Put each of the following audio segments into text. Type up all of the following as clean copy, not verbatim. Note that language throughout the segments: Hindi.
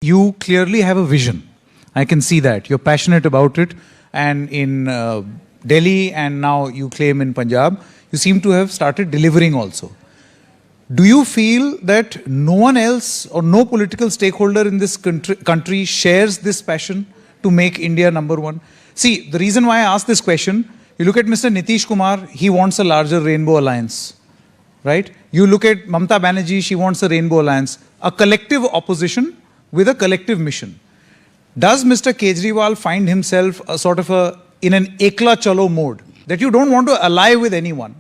You clearly have a vision. I can see that. You're passionate about it. And in Delhi and now you claim in Punjab, you seem to have started delivering also. Do you feel that no one else or no political stakeholder in this country shares this passion to make India number one? See, the reason why I ask this question, you look at Mr. Nitish Kumar, he wants a larger rainbow alliance, right? You look at Mamata Banerjee, she wants a rainbow alliance, a collective opposition with a collective mission. Does Mr. Kejriwal find himself a sort of in an ekla chalo mode, that you don't want to ally with anyone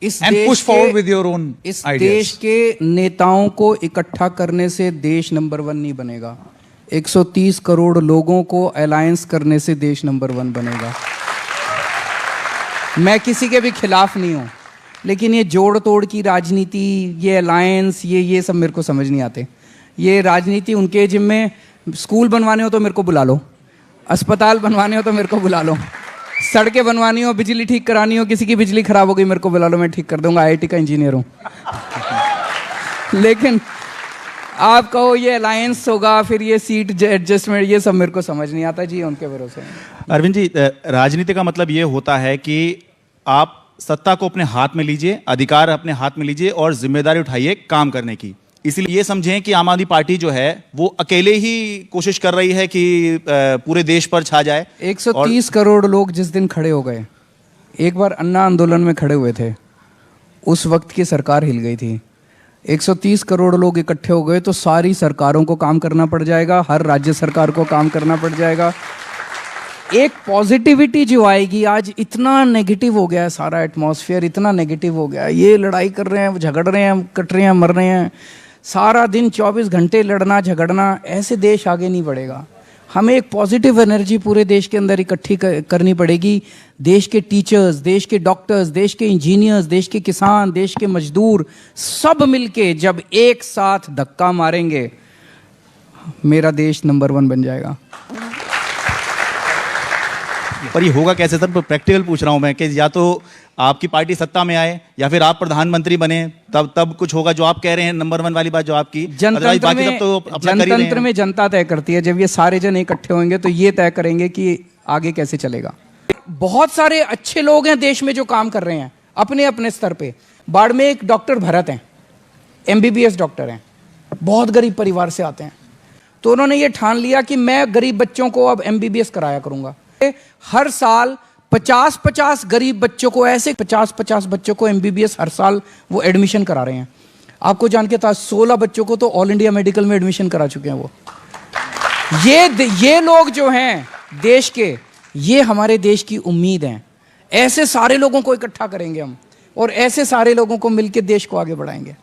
and push forward with your own इस ideas? देश के नेताओं को इकट्ठा करने से देश नंबर 1 नहीं बनेगा। 130 करोड़ लोगों को अलायंस करने से देश नंबर 1 बनेगा। मैं किसी के भी खिलाफ नहीं हूं, लेकिन ये जोड़ तोड़ की राजनीति, ये अलायंस, ये सब मेरे को समझ नहीं आते। ये राजनीति उनके जिम्मे, स्कूल बनवाने हो तो मेरे को बुला लो, अस्पताल बनवाने हो तो मेरे को बुला लो, सड़कें बनवानी हो, बिजली ठीक करानी हो, किसी की बिजली खराब हो गई मेरे को बुला लो, मैं ठीक कर दूंगा, आईआईटी का इंजीनियर हूं। लेकिन आप कहो ये अलायंस होगा, फिर ये सीट एडजस्टमेंट, ये सब मेरे को समझ नहीं आता जी, उनके भरोसे। अरविंद जी, राजनीति का मतलब ये होता है कि आप सत्ता को अपने हाथ में लीजिए, अधिकार अपने हाथ में लीजिए और जिम्मेदारी उठाइए काम करने की। इसलिए ये समझें कि आम आदमी पार्टी जो है वो अकेले ही कोशिश कर रही है कि पूरे देश पर छा जाए। 130 करोड़ लोग जिस दिन खड़े हो गए, एक बार अन्ना आंदोलन में खड़े हुए थे, उस वक्त की सरकार हिल गई थी। 130 करोड़ लोग इकट्ठे हो गए तो सारी सरकारों को काम करना पड़ जाएगा, हर राज्य सरकार को काम करना पड़ जाएगा। एक पॉजिटिविटी जो आएगी, आज इतना नेगेटिव हो गया है सारा एटमॉस्फेयर, इतना नेगेटिव हो गया है, ये लड़ाई कर रहे हैं, झगड़ रहे हैं, कट रहे हैं, मर रहे हैं, सारा दिन 24 घंटे लड़ना झगड़ना, ऐसे देश आगे नहीं बढ़ेगा। हमें एक पॉजिटिव एनर्जी पूरे देश के अंदर इकट्ठी करनी पड़ेगी। देश के टीचर्स, देश के डॉक्टर्स, देश के इंजीनियर्स, देश के किसान, देश के मजदूर, सब मिलके जब एक साथ धक्का मारेंगे, मेरा देश नंबर 1 बन जाएगा। पर ये होगा कैसे सर? प्रैक्टिकल पूछ रहा हूं मैं कि या तो आपकी पार्टी सत्ता में आए या फिर आप प्रधानमंत्री बने, तब कुछ होगा। जो आप कह रहे हैं नंबर 1 वाली बात जो आपकी, जनतंत्र में जनता तय करती है। जब ये सारे जन इकट्ठे होंगे तो ये तय करेंगे कि आगे कैसे चलेगा। बहुत सारे अच्छे लोग हैं देश में जो काम कर रहे हैं अपने अपने स्तर पे। बाढ़ में एक डॉक्टर भरत हैं, MBBS डॉक्टर हैं, बहुत गरीब परिवार से आते हैं, तो उन्होंने ये ठान लिया कि मैं गरीब बच्चों को अब MBBS कराया करूंगा। हर साल 50-50 गरीब बच्चों को, ऐसे 50-50 बच्चों को MBBS हर साल वो एडमिशन करा रहे हैं। आपको जान के था 16 बच्चों को तो ऑल इंडिया मेडिकल में एडमिशन करा चुके हैं वो। ये लोग जो हैं देश के, ये हमारे देश की उम्मीद हैं। ऐसे सारे लोगों को इकट्ठा करेंगे हम और ऐसे सारे लोगों को मिलकर देश को आगे बढ़ाएंगे।